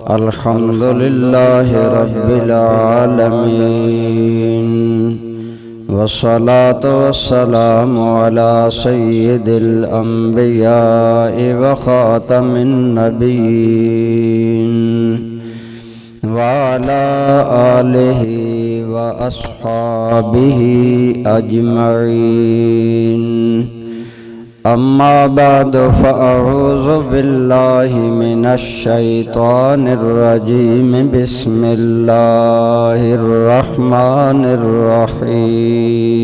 अल्हम्दुलिल्लाह रब्बिल आलमीन वस्सलातु वस्सलामु अला सय्यिदिल अंबिया'i व खातमिन नबिय्यीन व अला आलिहि व अस्हाबिहि अजमईन। अम्मा बादु फ़अऊज़ु बिल्लाहि मिनश शैतानिर रजीम। बिस्मिल्लाहिर रहमानिर रहीम।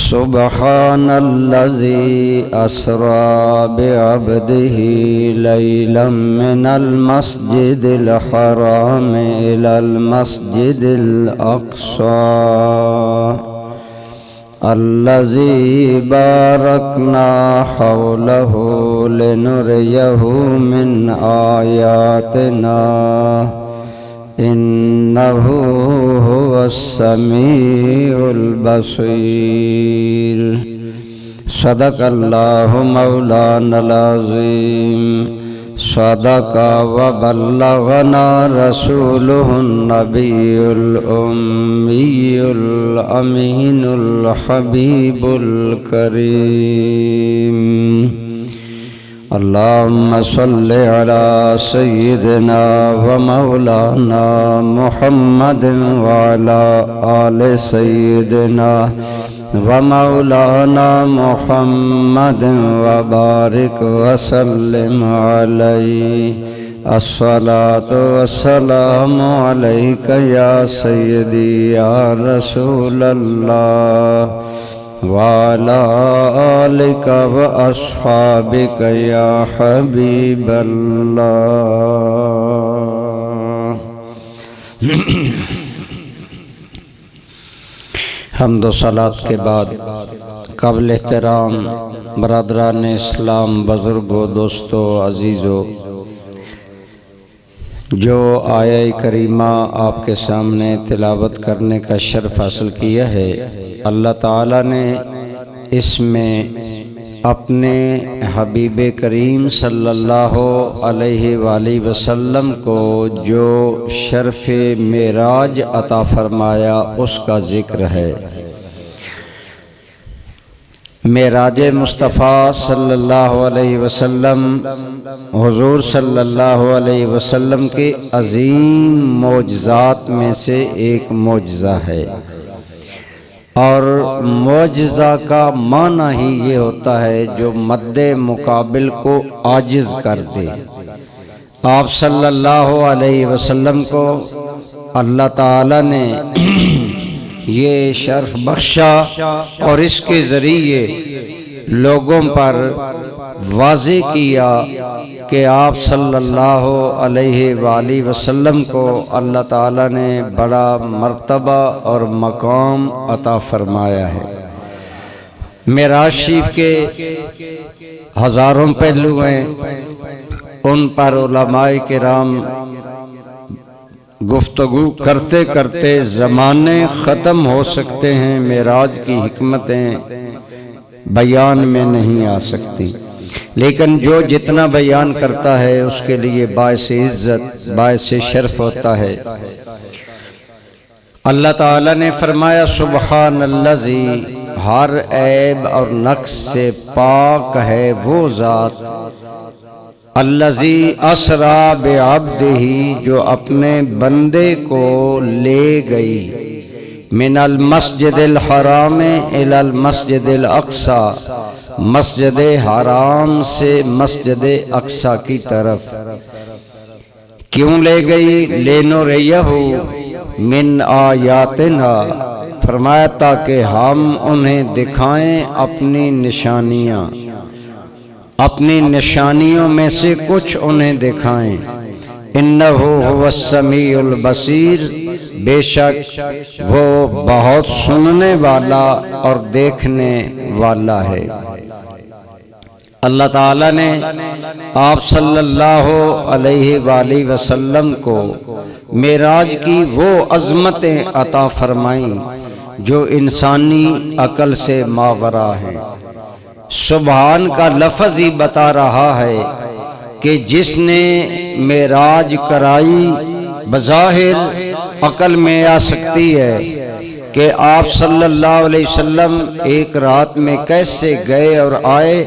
सुब्हानल्लज़ी अस्रा बिअब्दिही लैलन मिनल मस्जिदिल हराम इलल मस्जिदिल अक़सा अल्लज़ी बारकना हौलहु लिनुरियहु मिन आयातिना इन्नहु हुवस्समीउल बसीर। सदक़ल्लाहु मौलानल अज़ीम। सदका व बल्लगना रसूलुहुन नबियुल उम्मियुल अमीनुल हबीबुल करीम। अल्लाहुम्मा सल्लि अला सय्यिदिना व मौलाना मुहम्मदिन व अला आलि सय्यिदिना व मौलाना मुहम्मदिन व बारिक व सल्लिम अलैहि। अस्सलातु वस्सलामु अलैका या सय्यदी या रसूलल्लाह व अला आलिका व अस्हाबिका या हबीबल्लाह। हम्द व सलात के बाद काबिल एहतराम बरादरान इस्लाम, बुजुर्गों, दोस्तों, अजीज़ों, जो आया करीमा आपके सामने तिलावत करने का शर्फ हासिल किया है, अल्लाह ताला ने इसमें अपने हबीब करीम सल्लल्लाहु अलैहि वसल्लम को जो शर्फ मेराज अता फरमाया उसका ज़िक्र है। मेराज मुस्तफ़ा सल्लल्लाहु अलैहि वसल्लम हुज़ूर सल्लल्लाहु अलैहि वसल्लम के अज़ीम मोजज़ात में से एक मोजज़ा है। और मोजज़ा का माना ही ये होता है जो मद्दे मुकाबिल को आजिज़ कर दे। आप सल्लल्लाहु अलैहि वसल्लम को अल्लाह ताला ने ये शर्फ बख्शा और इसके ज़रिए लोगों पर वाज़े किया कि आप सल्लल्लाहु अलैहि वसल्लम को अल्लाह ताला ने बड़ा मर्तबा और मकाम अता फरमाया है। मेराज शरीफ के हज़ारों पहलू हैं, उन पर उलमाए किराम गुफ्तगू करते करते ज़माने ख़त्म हो सकते हैं। मेराज की हिकमतें बयान में नहीं आ सकती, लेकिन जो जितना बयान करता है उसके लिए बाइस इज़्ज़त, बाइस शर्फ होता है। अल्लाह ताला ने फरमाया सुब्हानल्लज़ी, हर ऐब और नक्स से पाक है वो ज़ात, अल्लज़ी असरा बिअब्दिही, जो अपने बंदे को ले गई, मिनल मस्जिदिल हराम इलल मस्जिदिल अक़सा, मस्जिद हराम से मस्जिद अक़सा की तरफ। क्यों ले गई? लिनुरियहु मिन आयातिना, फरमाया ताकि हम उन्हें दिखाएं अपनी निशानियाँ, अपनी निशानियों में से कुछ उन्हें दिखाएं। इन्नहु हुवस्समीउल बसीर, बेशक वो बहुत सुनने वाला और देखने वाला है। अल्लाह ताला ने आप सल्लल्लाहु अलैहि वसल्लम को मेराज की वो अज़मतें अता फरमाई जो इंसानी अकल से मावरा हैं। सुभान का लफ्ज़ ही बता रहा है कि जिसने मेराज कराई, बज़ाहिर अकल में आ सकती है कि आप सल्लल्लाहु अलैहि वसल्लम एक रात में कैसे गए और आए,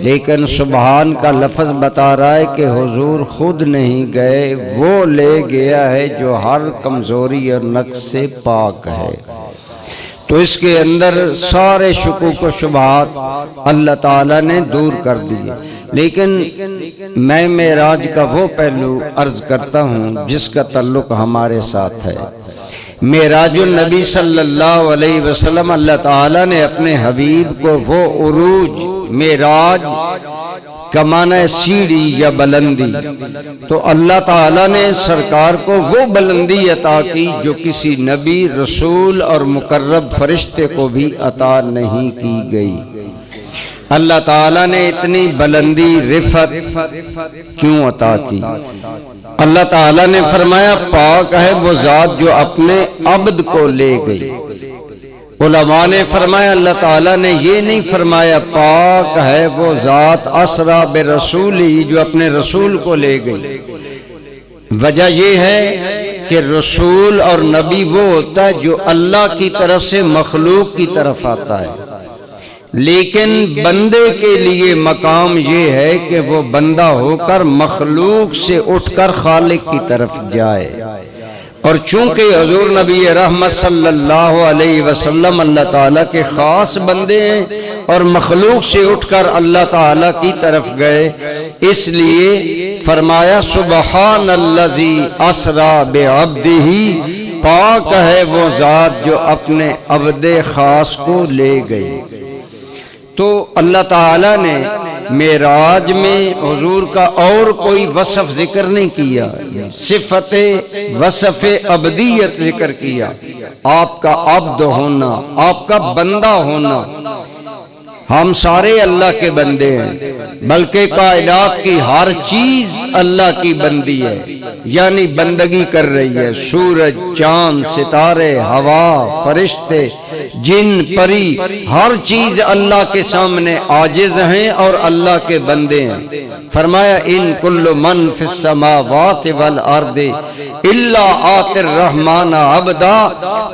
लेकिन सुभान का लफ्ज़ बता रहा है कि हुजूर खुद नहीं गए, वो ले गया है जो हर कमज़ोरी और नक्स से पाक है। तो इसके अंदर सारे शुकूक व शुबहात अल्लाह ताला ने दूर कर दिए। लेकिन मैं मेराज का वो पहलू अर्ज करता हूँ जिसका ताल्लुक हमारे साथ है। मेराजुन नबी सल्लल्लाहु अलैहि वसल्लम, अल्लाह ताला ने अपने हबीब को वो उरूज, मेराज का माना है सीढ़ी या बुलंदी, तो अल्लाह ताला ने सरकार को वो बुलंदी अता की जो किसी नबी, रसूल और मुकर्रब फरिश्ते को भी अता नहीं की गई। अल्लाह ताला ने इतनी बुलंदी रिफत क्यों अता की? अल्लाह ताला ने फरमाया पाक है वो जात जो अपने अब्द को ले गई। उलमा ने फरमाया अल्लाह ताला ने ये नहीं फरमाया पाक है वो जात असरा बे रसूली, जो अपने रसूल को ले गई। वजह ये है कि रसूल और नबी वो होता है जो अल्लाह की तरफ से मखलूक की तरफ आता है, लेकिन बंदे के लिए मकाम ये है कि वो बंदा होकर मखलूक से उठकर खालिक की तरफ जाए। और चूंकि हुजूर नबी रहमत सल्लल्लाहु अलैहि वसल्लम अल्लाह ताला के खास बंदे हैं और मखलूक से उठकर अल्लाह ताला की तरफ गए, इसलिए फरमाया सुबहानल्लज़ी असरा बिअब्दिही, पाक है वो जात जो अपने अब्दे खास को ले गई। तो अल्लाह ताला ने मेराज में हुजूर का और कोई वसफ जिक्र नहीं किया, सिफते वसफ अब्दियत जिक्र किया, आपका अब्द होना, आपका बंदा होना। हम सारे अल्लाह के बंदे हैं, बल्कि कायनात की हर चीज अल्लाह की बंदी है, यानी बंदगी कर रही है। सूरज, चांद, सितारे, हवा, फरिश्ते, जिन, परी, हर चीज अल्लाह के सामने आजिज हैं और अल्लाह के बंदे हैं। फरमाया इन कुल्लु मन फिस समावाति वल अर्दि इल्ला आतिर रहमाना अब्दा,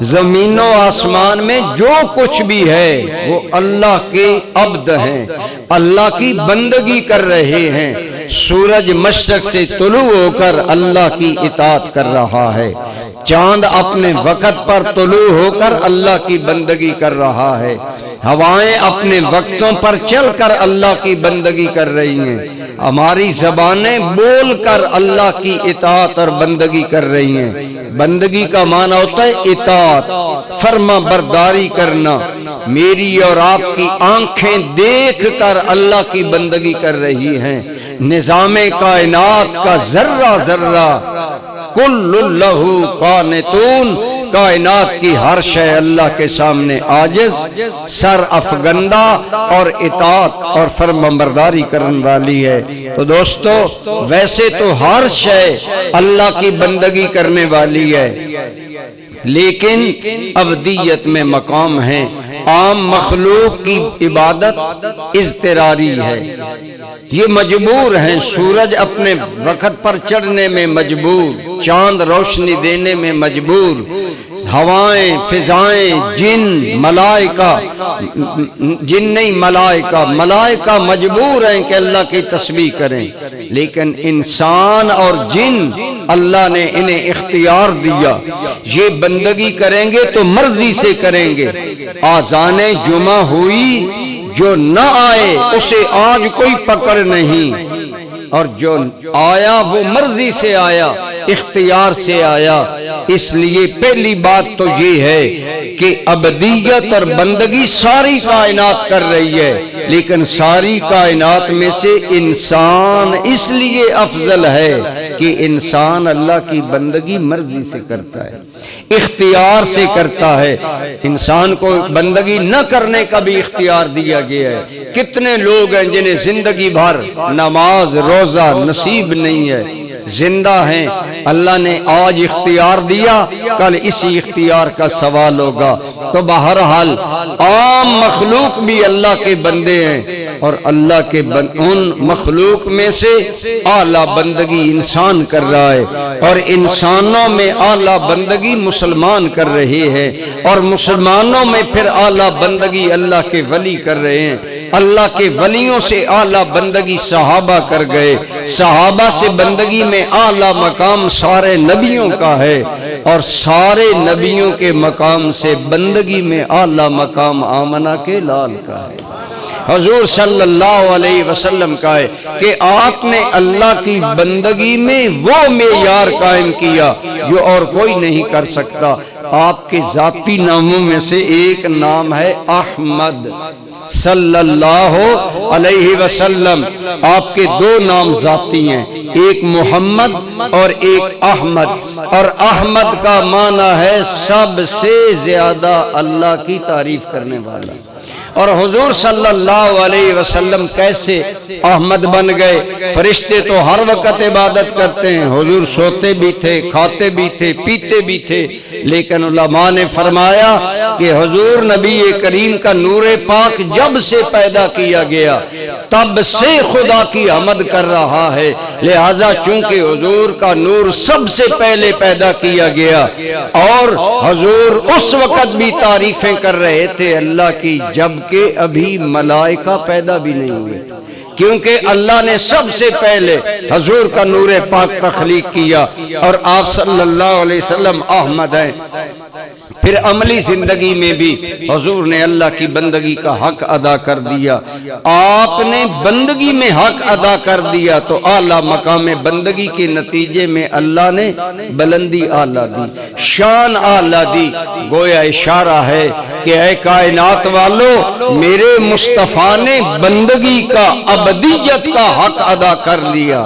जमीनों आसमान में जो कुछ भी है वो अल्लाह के अब्द हैं, अल्लाह की बंदगी कर रहे हैं। सूरज मशरक से तुलू होकर अल्लाह की इताअत कर रहा है, चांद अपने वक्त पर तुलू होकर अल्लाह की बंदगी कर रहा है, हवाएं अपने वक्तों पर चलकर अल्लाह की बंदगी कर रही हैं, हमारी जबानें बोलकर अल्लाह की इताअत और बंदगी कर रही हैं। बंदगी का माना होता है इताअत, फर्मा बरदारी करना। मेरी और आपकी आंखें देख कर अल्लाह की बंदगी कर रही हैं। निजामे कायनात का जर्रा जर्रा कुल्लु लहू कानितून, कायनात की हर शय अल्लाह के सामने आजिज, सर अफगंदा और इताअत और फरमाबरदारी करने वाली है। तो दोस्तों, वैसे तो हर शय अल्लाह की बंदगी करने वाली है, लेकिन अब्दियत में मकाम है। आम मखलूक की इबादत इज़्तिरारी है, ये मजबूर हैं। सूरज अपने वक्त पर चढ़ने में मजबूर, चांद रोशनी देने में मजबूर, हवाएं, फिजाएं, जिन, मलाइका, जिन नहीं मलाइका मजबूर हैं कि अल्लाह की तस्बीह करें, लेकिन इंसान और जिन अल्लाह ने इन्हें इख्तियार दिया, ये बंदगी करेंगे तो मर्जी से करेंगे। आज़ाने जुमा हुई, जो न आए उसे आज कोई पकड़ नहीं, और जो आया वो मर्जी से आया, इख्तियार से आया। इसलिए पहली बात तो ये है कि अबदियत और बंदगी सारी कायनात कर रही है, लेकिन सारी कायनात में से इंसान इसलिए अफजल है कि इंसान अल्लाह की बंदगी मर्जी से करता है, इख्तियार से करता है। इंसान को बंदगी न करने का भी इख्तियार दिया गया है। कितने लोग हैं जिन्हें जिंदगी भर नमाज रोजा नसीब नहीं है, जिंदा हैं। अल्लाह ने आज इख्तियार दिया, कल इसी इख्तियार का सवाल होगा। तो बहरहाल आम मखलूक भी अल्लाह के बंदे हैं और अल्लाह के उन मखलूक में से आला बंदगी इंसान कर रहा है और इंसानों में आला बंदगी मुसलमान कर रहे हैं और मुसलमानों में फिर आला बंदगी अल्लाह के वली कर रहे हैं। अल्लाह के वलियों से आला बंदगी सहाबा कर गए, सहाबा से बंदगी में आला मकाम सारे नबियों का है और सारे नबियों के मकाम से बंदगी में आला मकाम आमना के लाल का है। हुजूर सल्लल्लाहु अलैहि वसल्लम का है कि आपने अल्लाह की बंदगी में वो मेयार कायम किया जो और कोई नहीं कर सकता। आपके जाती नामों में से एक नाम है अहमद सल्लल्लाहु अलैहि वसल्लम। आपके दो नाम जाती हैं, एक मोहम्मद और एक अहमद। और अहमद का माना है सबसे ज्यादा अल्लाह की तारीफ करने वाला। और हुजूर सल्लल्लाहु अलैहि वसल्लम कैसे अहमद बन गए? फरिश्ते तो हर वक्त इबादत करते हैं, हुजूर सोते भी थे, खाते भी थे, पीते भी थे, लेकिन उलमा ने फरमाया कि हुजूर नबी करीम का नूरे पाक जब से पैदा किया गया तब से खुदा की हमद कर रहा है। लिहाजा चूंकि हुजूर का नूर सबसे पहले पैदा किया गया और हुजूर उस वक्त भी तारीफें कर रहे थे अल्लाह की जबकि अभी मलाइका पैदा भी नहीं हुए थे, क्योंकि अल्लाह ने सबसे पहले हुजूर का नूरे पाक तख्लीक किया और आप सल्लल्लाहु अलैहि वसल्लम अहमद हैं। फिर अमली जिंदगी में भी हुजूर ने अल्लाह की बंदगी का हक अदा कर दिया। आपने बंदगी में हक अदा कर दिया तो आला मकाम बंदगी के नतीजे में अल्लाह ने बुलंदी आला दी, शान आला दी। गोया इशारा है कि ऐ कायनात वालों, मेरे मुस्तफा ने बंदगी का अबदियत का हक अदा कर लिया,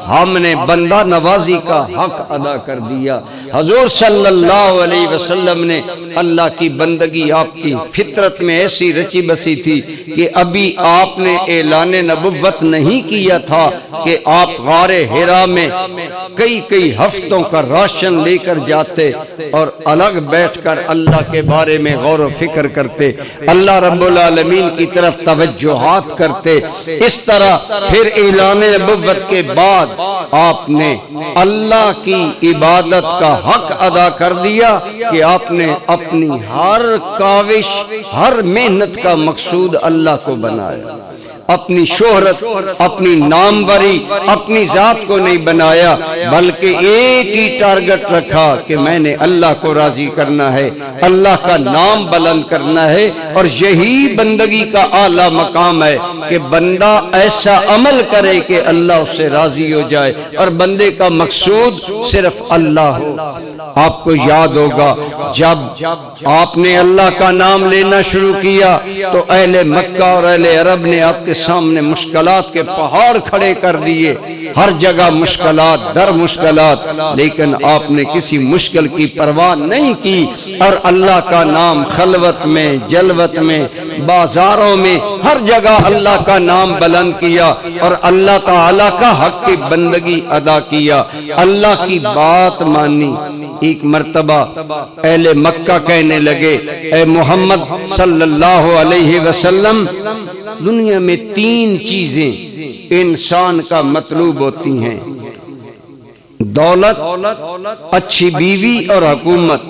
हमने बंदा नवाजी का हक अदा कर दिया। हुजूर सल्लल्लाहु अलैहि वसल्लम ने अल्लाह की बंदगी आपकी फितरत में ऐसी रची बसी थी कि अभी आपने ऐलान नबुव्वत नहीं किया था कि आप गारे हिरा में कई कई हफ्तों का राशन लेकर जाते और अलग बैठकर अल्लाह के बारे में गौर व फिक्र करते, अल्लाह रब्बुल आलमीन की तरफ तवज्जुहात करते। इस तरह फिर ऐलान नबुव्वत के बाद आपने अल्लाह की इबादत का हक अदा कर दिया कि आपने अपनी हर काविश, हर मेहनत का मकसूद अल्लाह को बनाया। अपनी शोहरत, अपनी नामवरी, अपनी जात को नहीं बनाया, बल्कि एक ही टारगेट रखा कि मैंने अल्लाह को राजी करना है, अल्लाह का नाम बुलंद करना है। और यही बंदगी का आला मकाम है कि बंदा ऐसा अमल करे कि अल्लाह उससे राजी हो जाए और बंदे का मकसूद सिर्फ अल्लाह हो। आपको याद होगा जब आपने अल्लाह का नाम लेना शुरू किया तो अहले मक्का और अहले अरब ने आपके सामने मुश्किलात के पहाड़ खड़े कर दिए, हर जगह मुश्किलात दर मुश्किलात, लेकिन आपने किसी मुश्किल की परवाह नहीं की और अल्लाह का नाम खलवत में, जलवत में, बाजारों में, हर जगह अल्लाह का नाम बुलंद किया और अल्लाह ताला का हक की बंदगी अदा किया, अल्लाह की बात मानी। एक मर्तबा अहले मक्का कहने लगे, ए मोहम्मद सल्लल्लाहु अलैहि वसल्लम, दुनिया में तीन चीजें इंसान का मतलूब होती हैं, दौलत, अच्छी बीवी और हुकूमत।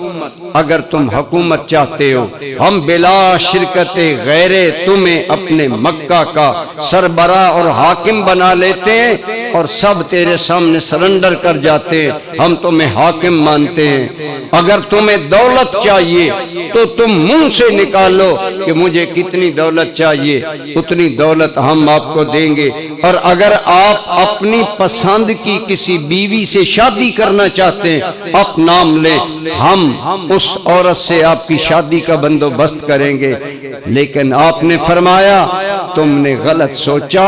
अगर तुम हुकूमत चाहते हो, हम बिला शिरकते गैरे तुम्हें अपने मक्का का सरबरा और हाकिम बना लेते हैं और सब तेरे सामने सरेंडर कर जाते हैं, हम तुम्हें हाकिम मानते हैं। अगर तुम्हें दौलत चाहिए तो तुम मुंह से निकालो कि मुझे कितनी दौलत चाहिए, उतनी दौलत हम आपको देंगे। और अगर आप अपनी पसंद की किसी बीवी से शादी करना चाहते हैं, आप नाम लें, हम उस औरत से आपकी शादी का बंदोबस्त करेंगे। लेकिन आपने फरमाया, तुमने गलत सोचा,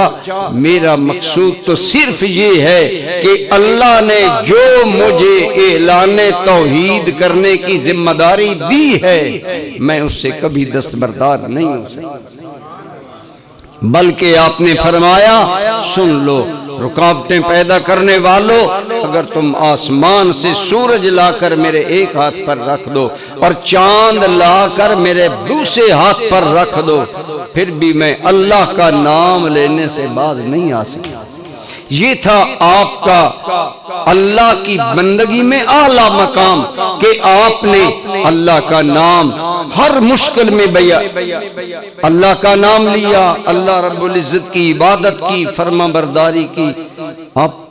मेरा मकसूद तो सिर्फ ये है कि अल्लाह ने जो मुझे ऐलाने तौहीद करने की जिम्मेदारी दी है, मैं उससे कभी दस्तबरदार नहीं हो सकता। बल्कि आपने फरमाया, सुन लो रुकावटें पैदा करने वालों, अगर तुम आसमान से सूरज लाकर मेरे एक हाथ पर रख दो और चांद लाकर मेरे दूसरे हाथ पर रख दो, फिर भी मैं अल्लाह का नाम लेने से बाज नहीं आ सकता। ये था आपका अल्लाह की बंदगी में आला मकाम कि आपने अल्लाह का नाम हर मुश्किल में भैया अल्लाह का नाम लिया, अल्लाह रब्बुल इज्जत की इबादत की, फर्मा बरदारी की। आप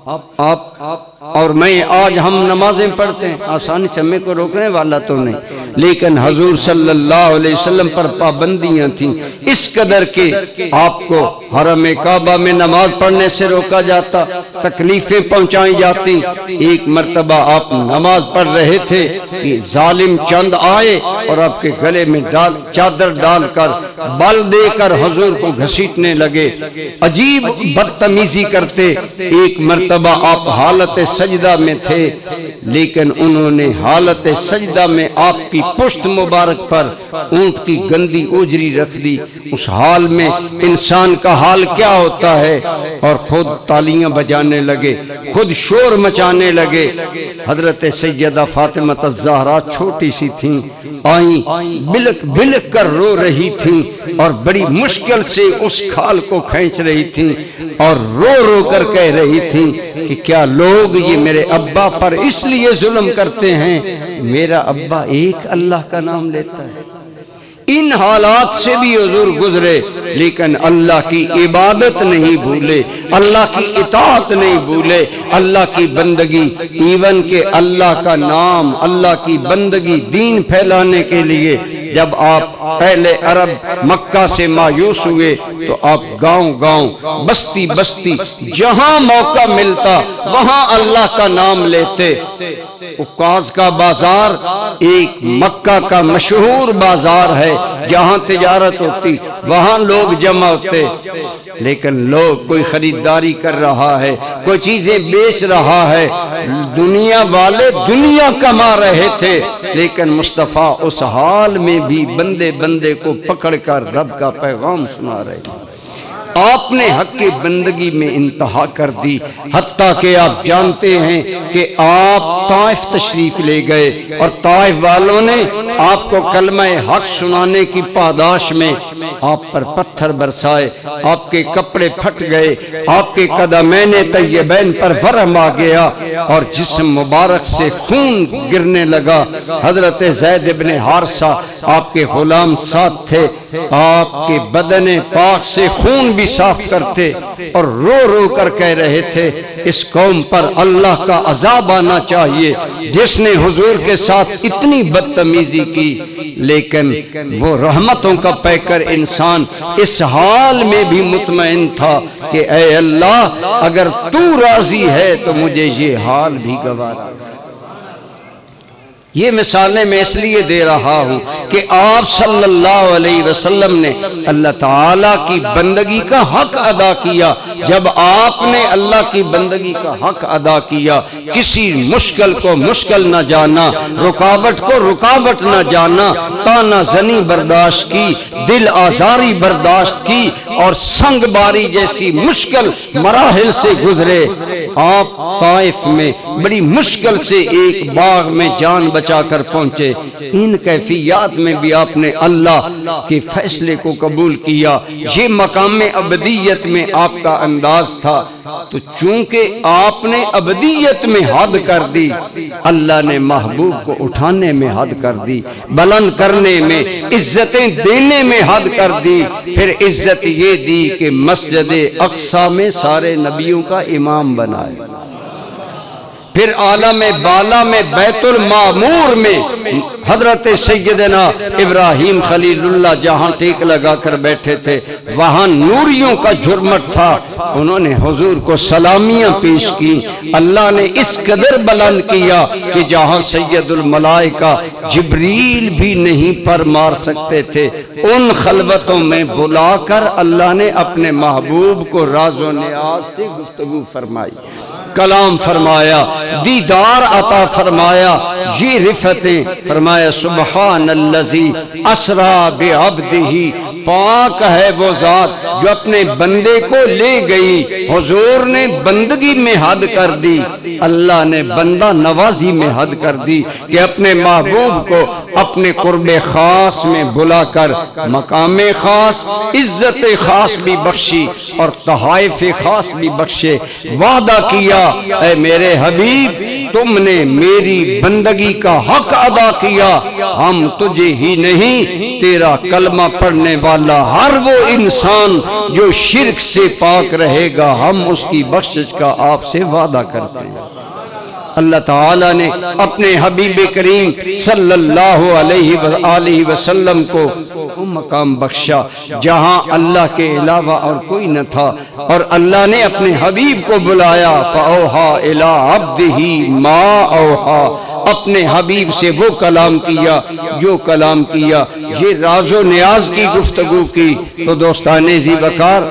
और मैं आज हम नमाजें पढ़ते हैं, आसानी से हमें को रोकने वाला तो नहीं, लेकिन हजूर सल्लल्लाहु अलैहि वसल्लम पर पाबंदियां थीं इस कदर के आपको हरम काबा में नमाज पढ़ने से रोका जाता, तकलीफें पहुंचाई जाती। एक मर्तबा आप नमाज पढ़ रहे थे कि जालिम चंद आए और आपके गले में चादर डालकर बल देकर हजूर को घसीटने लगे, अजीब बदतमीजी करते। एक मर्तबा आप हालत सजदा में थे, लेकिन उन्होंने हालत सजदा में आपकी पुश्त मुबारक पर ऊंट की गंदी ओजरी रख दी। उस हाल में इंसान का हाल क्या होता है, और खुद तालियां बजाने लगे, खुद शोर मचाने लगे। हजरत सैयदा फातिमा ज़हरा छोटी सी थी, आई बिलक बिलक कर रो रही थी और बड़ी मुश्किल से उस खाल को खींच रही थी और रो रो कर कह रही थी कि क्या लोग ये मेरे अब्बा पर इसलिए जुल्म करते हैं, मेरा अब्बा एक अल्लाह का नाम लेता है। इन हालात से भी हुजूर गुजरे, लेकिन अल्लाह की इबादत नहीं भूले, अल्लाह की इताअत नहीं भूले, अल्लाह की बंदगी, इवन के अल्लाह का नाम, अल्लाह की बंदगी, दीन फैलाने के लिए जब आप पहले अरब मक्का से मायूस हुए तो आप गांव गांव, बस्ती बस्ती, जहां मौका मिलता वहां अल्लाह का नाम लेते। उक्काज का बाजार एक मक्का का मशहूर बाजार है, जहां तिजारत होती वहां लोग जमा होते, लेकिन लोग कोई खरीदारी कर रहा है, कोई चीजें बेच रहा है, दुनिया वाले दुनिया कमा रहे थे, लेकिन मुस्तफा उस हाल में भी बंदे बंदे को पकड़कर रब का पैगाम सुना रहे थे। आपने हक की बंदगी में इंतहा कर दी, हत्ता के आप जानते हैं कि आप ताइफ तशरीफ ले गए और ताइफ वालों ने आपको कलमा हक सुनाने की पादाश में आप पर पत्थर बरसाए, आपके कपड़े फट गए, आपके कदमैन तय्यबैन पर वरम आ गया और जिस्म मुबारक से खून गिरने लगा। हजरत ज़ैद इब्ने हारिसा आपके गुलाम साथ थे, आपके बदन पाक से खून भी साफ करते और रो रो कर कह रहे थे, इस कौम पर अल्लाह का अजाब आना चाहिए जिसने हुजूर के साथ इतनी बदतमीजी की। लेकिन वो रहमतों का पैकर इंसान इस हाल में भी मुतमईन था कि ऐ अल्लाह, अगर तू राजी है तो मुझे ये हाल भी गवारा। ये मिसालें मैं इसलिए दे रहा हूँ कि आप सल्लल्लाहु अलैहि वसल्लम ने अल्लाह ताला की बंदगी का हक अदा किया। जब आपने अल्लाह की बंदगी का हक अदा किया, किसी मुश्किल को मुश्किल न जाना, रुकावट को रुकावट न जाना, ताना जनी बर्दाश्त की, दिल आजारी बर्दाश्त की और संगबारी जैसी मुश्किल मराहिल से गुजरे। आप ताइफ में बड़ी मुश्किल से एक बाग में जान बचाकर पहुंचे। इन कैफियत में भी आपने अल्लाह के फैसले को कबूल किया। ये मकाम अबदियत में आपका अंदाज था, तो चूंकि आपने अबदियत में हद कर दी, अल्लाह ने महबूब को उठाने में हद कर दी, बुलंद करने में, इज्जतें देने में हद कर दी। फिर इज्जत ये दी कि मस्जिद अक्सा में सारे नबियों का इमाम बनाए, फिर आलम बाला में बैतुल मामूर में हजरत सैयदना इब्राहिम खलीलुल्लाह जहां टेक लगा कर बैठे थे, वहां नूरियों का झुरमट था। उन्होंने हुजूर को सलामियां पेश की। अल्लाह ने इस कदर बुलंद किया कि जहां सैयदुल मलाइका जिब्रील भी नहीं पर मार सकते थे, उन खलवतों में बुलाकर अल्लाह ने अपने महबूब को राज़ो नियाज़ से गुफ्तगू फरमाई, कलाम फरमाया, दीदार अता फरमाया। ये रिफतें फरमाया, सुबहानल्लज़ी अस्रा बिअब्दिही पाक है वो जात जो अपने बंदे को ले गई। हुजूर ने बंदगी में हद कर दी, अल्लाह ने बंदा नवाजी में हद कर दी कि अपने महबूब को अपने कुर्बे खास में बुलाकर मकामे खास, इज्जत खास भी बख्शी और तहाइफ खास भी बख्शे। वादा किया, ऐ मेरे हबीब तुमने मेरी बंदगी का हक अदा किया, हम तुझे ही नहीं तेरा कलमा पढ़ने वाला हर वो इंसान जो शिर्क से पाक रहेगा, हम उसकी बख्शिश का आपसे वादा करते हैं। अल्लाह ताला ने अपने हबीब करीम सल्लल्लाहु अलैहि वसल्लम को वो मकाम बख्शा जहां अल्लाह के अलावा और कोई न था, और अल्लाह ने अपने हबीब को बुलाया। फ़अौहा इला अब्दिही मा औहा, अपने हबीब से वो कलाम किया जो कलाम किया। ये राजो नियाज की गुफ्तगू की। तो दोस्ताने जी वकार,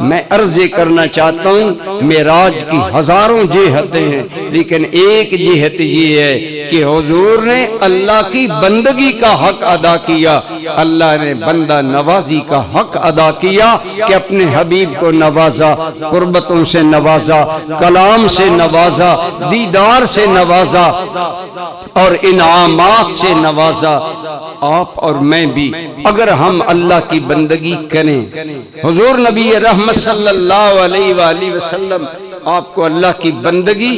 मैं अर्ज़े करना चाहता हूँ, मेराज की हजारों जेहतें हैं, लेकिन एक जेहत ये है कि हुजूर ने अल्लाह की बंदगी का हक अदा किया, अल्लाह ने बंदा नवाजी का हक अदा किया कि अपने हबीब को नवाजा, कुर्बतों से नवाजा, कलाम से नवाजा, दीदार से नवाजा और इनामात से नवाजा। आप और मैं भी अगर हम अल्लाह की बंदगी करें, हुजूर नबी रहमत सल्लल्लाहु अलैहि वसल्लम आपको अल्लाह की बंदगी,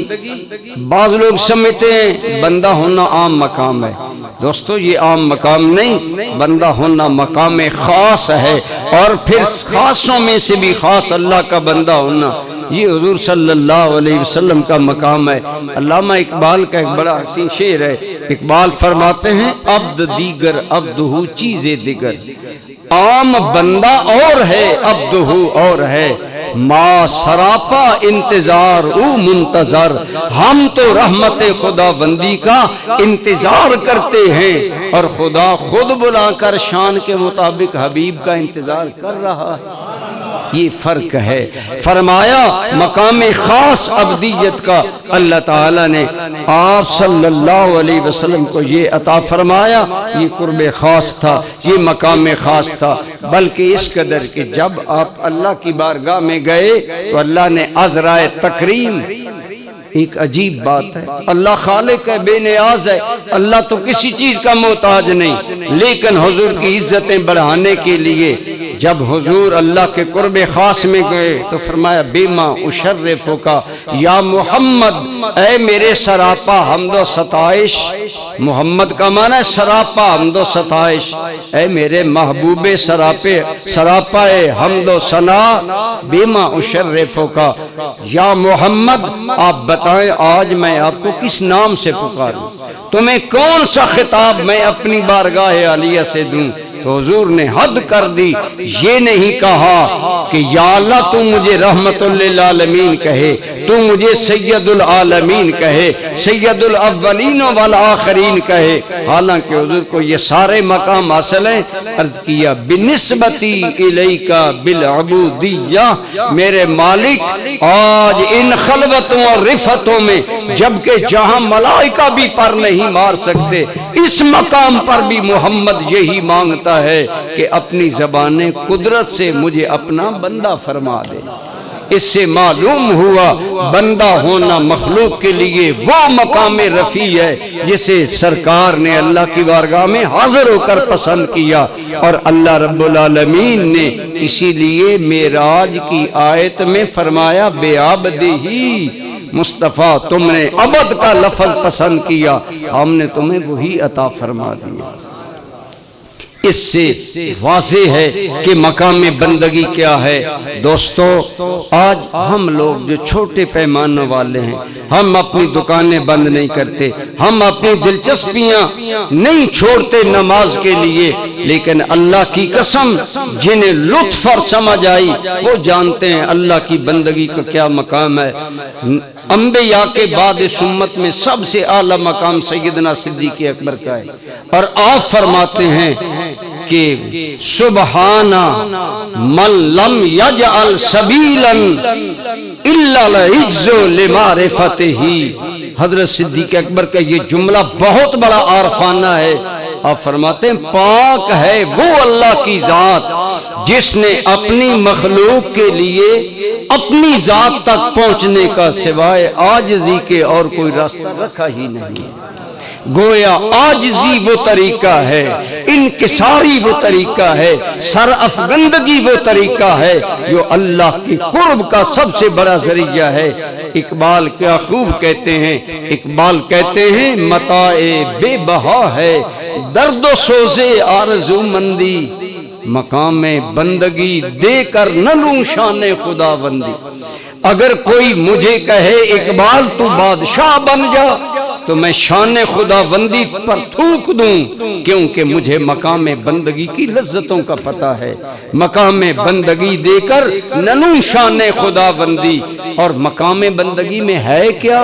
बाज़ लोग समझते हैं बंदा होना आम मकाम है। दोस्तों ये आम मकाम नहीं, बंदा होना मकाम खास है, और फिर खासों में से भी खास अल्लाह का बंदा होना, ये हुजूर सल्लल्लाहु अलैहि वसल्लम का मकाम है। अल्लामा इकबाल का एक बड़ा हसीन शेर है। इकबाल फरमाते हैं, अब्द दीगर अब्दहू चीज़े दिगर, आम बंदा और है अब्दहू और है, माँ सरापा इंतजार ऊ मुंतजर, हम तो रहमत खुदा बंदी का इंतजार करते हैं और खुदा खुद बुलाकर शान के मुताबिक हबीब का इंतजार कर रहा है। ये फर्क है। फरमाया मकाम खास अब्दियत का अल्लाह ताला ने आप सल्लल्लाहु अलैहि वसल्लम को ये अता फरमाया। ये कुर्बे खास था, ये मकाम खास था, बल्कि इस कदर कि जब आप अल्लाह की बारगाह में गए तो अल्लाह ने अज़राए तकरीम, एक अजीब बात है, अल्लाह खालिक है, बेनियाज है, अल्लाह तो किसी चीज का मोहताज नहीं, लेकिन हुजूर की इज्जतें बढ़ाने के लिए जब हुजूर अल्लाह के कुर्बे खास में गए तो फरमाया, बेमा उशर्रिफु का या मोहम्मद, ऐ मेरे सरापा हमदो सताइश, मोहम्मद का माना है सरापा हमदो सताइश, ऐ मेरे महबूबे सरापे सरापा हमदो सना, बेमा उशर्रिफु का या मोहम्मद, आप बताएं आज मैं आपको किस नाम से पुकारूं, तुम्हें कौन सा खिताब मैं अपनी बारगाह आलिया से दूं। तो हुजूर ने हद कर दी, ये नहीं कहा कि या अल्लाह तू मुझे रहमतुल लिल आलमीन कहे, तू मुझे सैयदुल आलमीन कहे, सैयदुल अव्वलीन वल आखिरीन कहे, हालांकि हुजूर को ये सारे मकाम हासिल है। अर्ज किया, बिनिस्बती इलैका बिल अबूदिया, मेरे मालिक आज इन खलवतों और रिफतों में, जबकि जहां मलाइका भी पर नहीं मार सकते, इस मकाम पर भी मोहम्मद यही मांगता है कि अपनी ज़बाने कुदरत से मुझे अपना बंदा फरमा दे। इससे मालूम हुआ बंदा होना मखलूक के लिए वो मकाम रफ़ी है जिसे सरकार ने अल्लाह की बारगाह में हाजिर होकर पसंद किया। और अल्लाह रब्बुल आलमीन ने इसीलिए मेराज की आयत में फरमाया, बेआबदिही मुस्तफ़ा, तुमने अबद का लफ्ज़ पसंद किया, हमने तुम्हें वही अता फरमा दिया। इससे वाज़ेह है कि मकाम बंदगी क्या है। दोस्तों आज हम लोग जो छोटे पैमाने वाले हैं, हम अपनी दुकानें बंद नहीं करते, हम अपनी दिलचस्पियां नहीं छोड़ते नमाज के लिए, लेकिन अल्लाह की कसम जिन्हें लुत्फ और समझ आई वो जानते हैं अल्लाह की बंदगी का क्या मकाम है। अंबिया के बाद इस उम्मत में सबसे आला मकाम सैयदना सिद्दीक़ अकबर का है। और आप फरमाते हैं कि सुबहाना मन लम यजअल सबीलन इल्ला लइज्जु लिमारिफतिही। हजरत सिद्दीक़ अकबर का ये जुमला बहुत बड़ा आरफाना है। आप फरमाते हैं पाक है वो अल्लाह की जात जिसने अपनी मखलूक के लिए अपनी जात तक पहुंचने का सिवाय आजिज़ी के और कोई रास्ता रखा ही नहीं। गोया आजिज़ी वो तरीका है, इनकिसारी वो तरीका है, सर अफगंदगी वो तरीका है जो अल्लाह की कुर्ब का सबसे बड़ा जरिया है। इकबाल क्या खूब कहते हैं, इकबाल कहते हैं मताए बेबहा है दर्द सोज़े आरज़ू मंदी, मकाम बंदगी देकर न लूं शान खुदाबंदी। अगर कोई मुझे कहे इकबाल तू बादशाह बन जा तो मैं शान खुदाबंदी पर थूक दूं, क्योंकि मुझे मकाम बंदगी की लज्जतों का पता है। मकाम बंदगी देकर न लूं शान खुदाबंदी, और मकाम बंदगी में है क्या?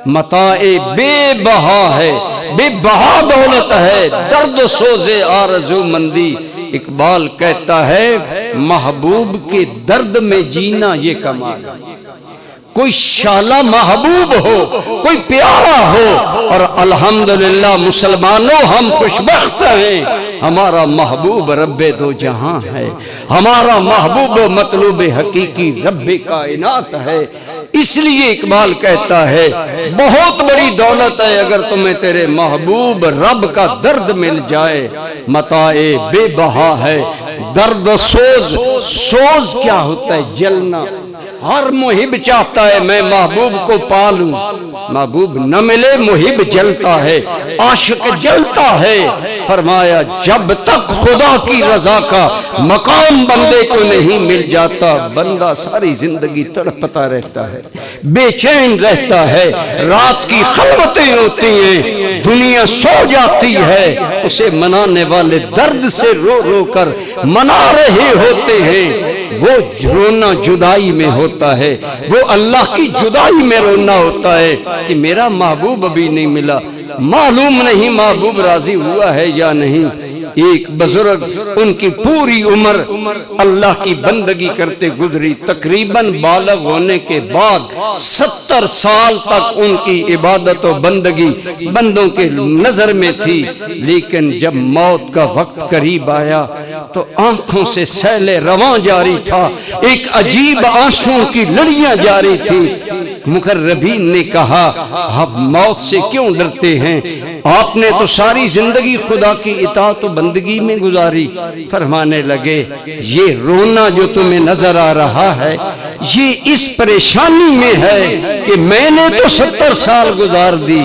मताए बेबहा है, बेबहा दौलत है, दर्द सोज़े आरज़ू मंदी। इकबाल कहता है महबूब के दर्द में जीना ये कमाल है। कोई शाला महबूब हो, कोई प्यारा हो, और अल्हम्दुलिल्लाह मुसलमानों हम खुशबख्त हैं, हमारा महबूब रब्बे दो जहां है, हमारा महबूब मतलूब हकीकी रब्बे कायनात है। इसलिए इकबाल कहता है बहुत बड़ी दौलत है अगर तुम्हें तेरे महबूब रब का दर्द मिल जाए। मताए बेबहा है दर्द सोज, सोज क्या होता है? जलना। हर मुहिब चाहता है मैं महबूब को पालूं, महबूब न मिले मुहिब जलता है, आशिक जलता है। फरमाया जब तक खुदा की रजा का मकाम बंदे को नहीं मिल जाता, बंदा सारी जिंदगी तड़पता रहता है, बेचैन रहता है, रात की खलवतें होती हैं, दुनिया सो जाती है, उसे मनाने वाले दर्द से रो रो कर मना रहे होते हैं। वो रोना जुदाई में होता है, वो अल्लाह की जुदाई में रोना होता है कि मेरा महबूब अभी नहीं मिला, मालूम नहीं महबूब राजी हुआ है या नहीं। एक बुजुर्ग उनकी पूरी उम्र अल्लाह की बंदगी करते गुजरी, तकरीबन बालग होने के बाद 70 साल तक उनकी इबादत और बंदगी बंदों के नजर में थी। लेकिन जब मौत का वक्त करीब आया तो आंखों से सैले रवां जारी था, एक अजीब आंसुओं की लड़ियां जारी थी। मुकर्रबीन ने कहा आप मौत से क्यों डरते हैं? आपने तो सारी जिंदगी खुदा की इताअत और बंदगी में गुजारी। फरमाने लगे ये रोना जो तुम्हें नजर आ रहा है ये इस परेशानी में है कि मैंने तो 70 साल गुजार दी,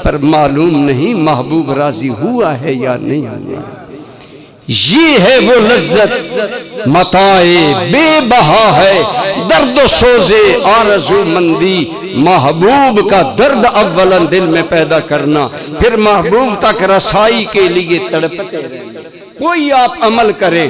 पर मालूम नहीं महबूब राजी हुआ है या नहीं हुआ। ये है वो लज्जत मताए बेबहा है दर्द सोजे आरज़ू मंदी। महबूब का दर्द अव्वलन दिल में पैदा करना, फिर महबूब तक रसाई के लिए तड़पते रहना। कोई आप अमल करे,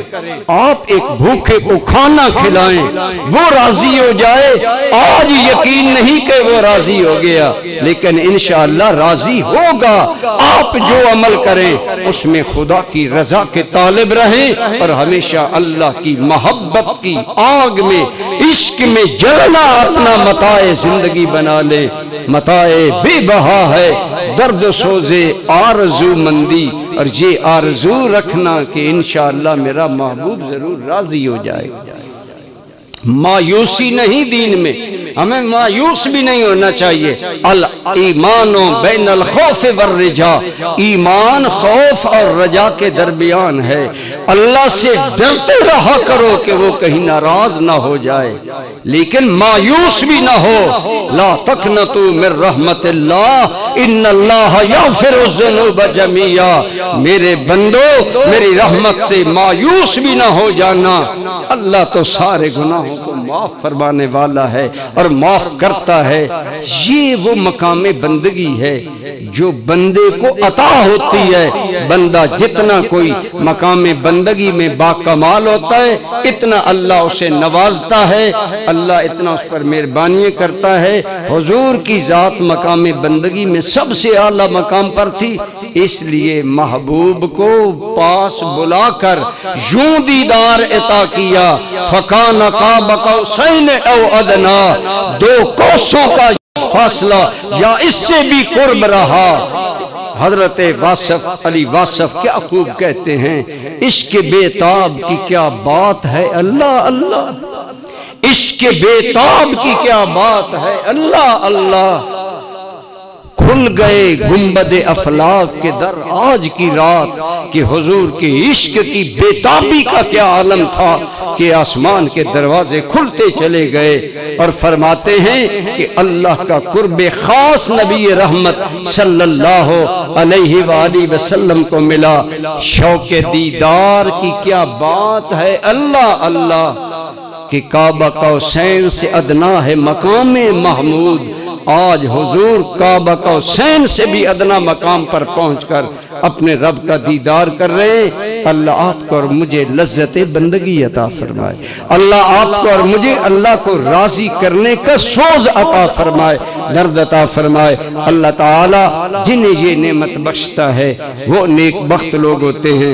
आप एक भूखे को खाना खिलाएं, वो राजी हो जाए, आज यकीन नहीं कि वो राजी हो गया, लेकिन इंशाअल्लाह राजी होगा। आप जो अमल करें उसमें खुदा की रजा के तालिब रहें और हमेशा अल्लाह की मोहब्बत की आग में, इश्क में जलना अपना मताए जिंदगी बना ले। मताए बेबहा है दर्द सोजे आरज़ू मंदी, और ये आरज़ू रखना कि इंशाअल्लाह मेरा महबूब जरूर राजी हो जाएगा। मायूसी नहीं, दीन में हमें मायूस भी नहीं होना चाहिए। अल ईमानो बैनल खौफ वर रजा, ईमान खौफ और रजा के दरमियान है। अल्लाह से डरते रहा करो कि वो कहीं नाराज ना हो जाए, लेकिन मायूस भी ना हो। ला तक़नतू मिन रहमतिल्लाह इन्नल्लाह यग़फिरु ज़ुनूब जमीआ। मेरे बंदो मेरी रहमत से मायूस भी ना हो जाना। अल्लाह तो सारे गुनाहों को माफ फरमाने वाला है और माफ करता है। ये वो मकामे बंदगी है जो बंदे को अता होती है। बंदा जितना कोई मकामे बंदगी में बाकमाल होता है, इतना अल्लाह उसे नवाजता है, अल्लाह इतना उस पर मेहरबानी करता है। हुजूर की जात मकामे बंदगी में सबसे आला मकाम पर थी, इसलिए महबूब को पास बुलाकर यूं दीदार अता किया। फकान काब कौसैन औ अदना, 2 कोसों का फासला या इससे भी कुर्ब रहा। हजरत वासफ अली वासफ क्या खूब कहते हैं, इश्क बेताब की क्या बात है अल्लाह अल्लाह, इश्क बेताब की क्या बात है अल्लाह अल्लाह। खुल गए गुंबद अफलाक के दर आज की रात, कि हुजूर के इश्क की बेताबी का क्या आलम था कि आसमान के दरवाजे खुलते चले गए। और फरमाते हैं कि अल्लाह का कुर्ब खास नबी रहमत सल्लल्लाहु अलैहि वसल्लम को मिला। शौक़े दीदार की क्या बात है अल्लाह अल्लाह, कि काबा कौसैन से अदना है मकाम महमूद। आज हुजूर काबा कौसैन से भी अदना मकाम पर पहुंचकर अपने रब का दीदार कर रहे हैं। अल्लाह आपको और मुझे लज्जत बंदगी अता फरमाए, अल्लाह आपको और मुझे अल्लाह को राजी करने का सोज अता फरमाए, दर्द अता फरमाए। अल्लाह ताला जिन्हें ये नेमत बख्शता है वो नेक बख्त लोग होते हैं।